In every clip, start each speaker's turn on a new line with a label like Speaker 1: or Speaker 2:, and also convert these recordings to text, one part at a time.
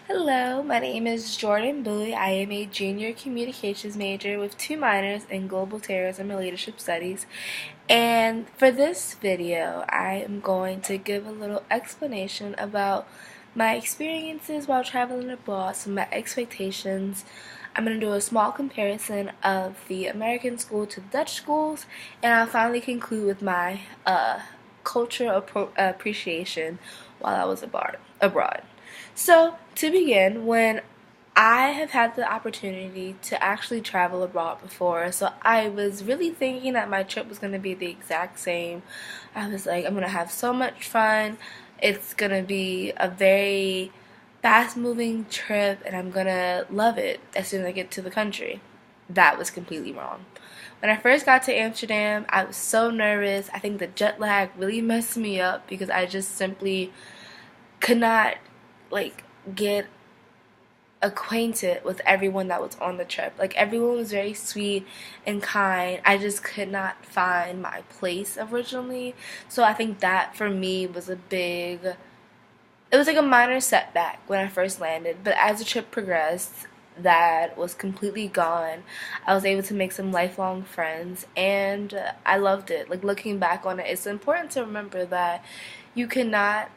Speaker 1: Hello, my name is Jordan Bowie. I am a junior communications major with 2 minors in global terrorism and leadership studies. And for this video, I am going to give a little explanation about my experiences while traveling abroad, some of my expectations. I'm going to do a small comparison of the American school to the Dutch schools, and I'll finally conclude with my cultural appreciation while I was abroad. So, to begin, when I have had the opportunity to actually travel abroad before, so I was really thinking that my trip was going to be the exact same. I was like, I'm going to have so much fun. It's going to be a very fast moving trip, and I'm going to love it as soon as I get to the country. That was completely wrong. When I first got to Amsterdam, I was so nervous. I think the jet lag really messed me up because I just simply could not like get acquainted with everyone that was on the trip. Like everyone was very sweet and kind. I just could not find my place originally. So I think that for me was it was like a minor setback when I first landed, but as the trip progressed, that was completely gone. I was able to make some lifelong friends, and I loved it. Like looking back on it, it's important to remember that you cannot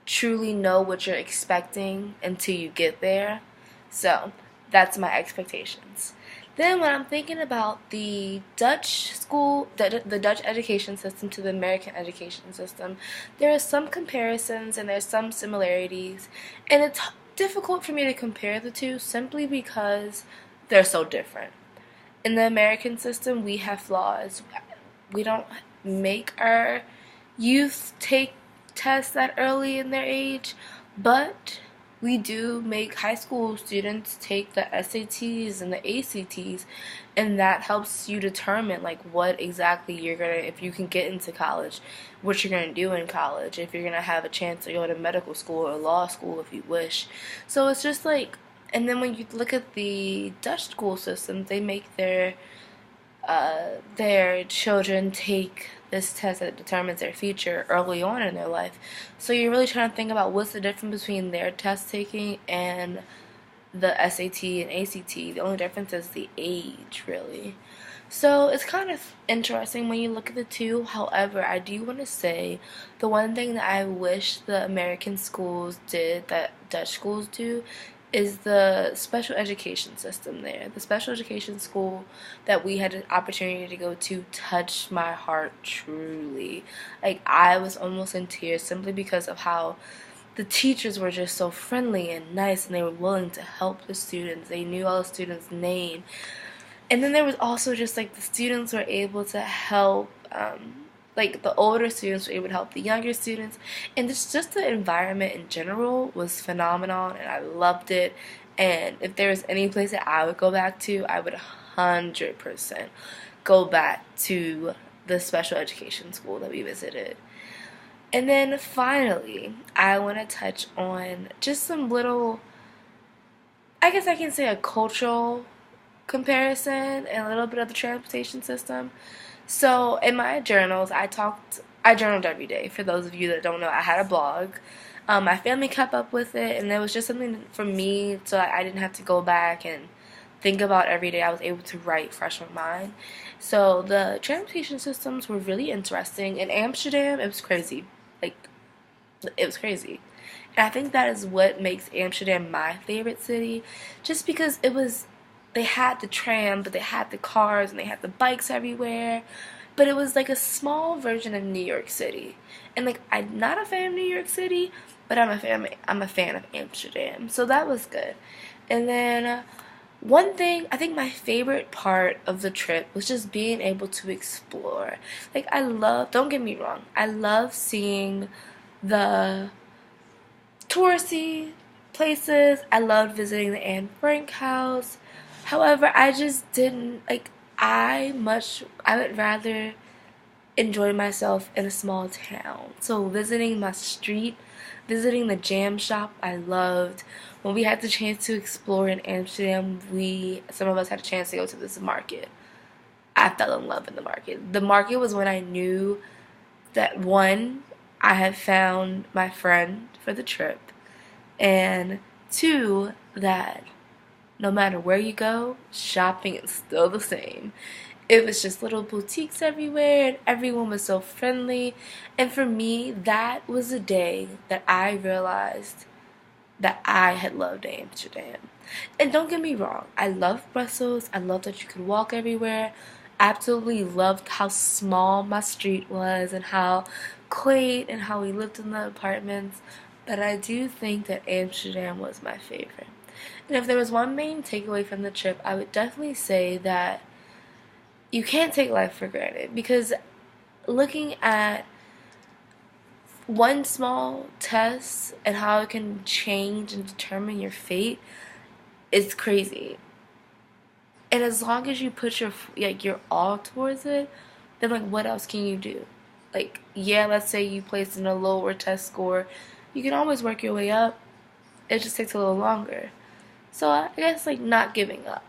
Speaker 1: truly know what you're expecting until you get there. So that's my expectations. Then when I'm thinking about the Dutch school, the Dutch education system to the American education system, there are some comparisons and there's some similarities, and it's difficult for me to compare the two simply because they're so different. In the American system, we have flaws. We don't make our youth take tests that early in their age, but we do make high school students take the SATs and the ACTs, and that helps you determine like what exactly you're gonna, if you can get into college, what you're gonna do in college, if you're gonna have a chance to go to medical school or law school if you wish. So it's just like, and then when you look at the Dutch school system, they make their children take this test that determines their future early on in their life. So you're really trying to think about what's the difference between their test taking and the SAT and ACT. The only difference is the age, really. So it's kind of interesting when you look at the two. However, I do want to say the one thing that I wish the American schools did that Dutch schools do is the special education system there. The special education school that we had an opportunity to go to touched my heart truly. Like I was almost in tears simply because of how the teachers were just so friendly and nice, and they were willing to help the students. They knew all the students' name. And then there was also just like the students were able to help, like the older students were able to help the younger students, and just the environment in general was phenomenal, and I loved it. And if there was any place that I would go back to, I would 100% go back to the special education school that we visited. And then finally, I want to touch on just some little, I guess I can say, a cultural comparison and a little bit of the transportation system. So in my journals, I journaled every day. For those of you that don't know, I had a blog. My family kept up with it, and it was just something for me, so I didn't have to go back and think about every day. I was able to write fresh on mind. So the transportation systems were really interesting. In Amsterdam, it was crazy. Like, it was crazy. And I think that is what makes Amsterdam my favorite city, just because they had the tram, but they had the cars and they had the bikes everywhere. But it was like a small version of New York City. And like I'm not a fan of New York City, but I'm a fan of Amsterdam. So that was good. And then one thing, I think my favorite part of the trip was just being able to explore. Like don't get me wrong, I love seeing the touristy places. I loved visiting the Anne Frank house. However, I just didn't like I would rather enjoy myself in a small town. So visiting my street, visiting the jam shop, I loved. When we had the chance to explore in Amsterdam, we some of us had a chance to go to this market. I fell in love in the market. The market was when I knew that one, I had found my friend for the trip, and Two, that no matter where you go, shopping is still the same. It was just little boutiques everywhere, and everyone was so friendly. And for me, that was the day that I realized that I had loved Amsterdam. And don't get me wrong, I love Brussels. I love that you could walk everywhere. Absolutely loved how small my street was and how quaint and how we lived in the apartments. But I do think that Amsterdam was my favorite. And if there was one main takeaway from the trip, I would definitely say that you can't take life for granted, because looking at one small test and how it can change and determine your fate is crazy. And as long as you put your all towards it, then like what else can you do? Like, yeah, let's say you placed in a lower test score, you can always work your way up. It just takes a little longer. So I guess like not giving up.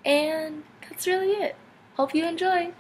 Speaker 1: And that's really it. Hope you enjoy.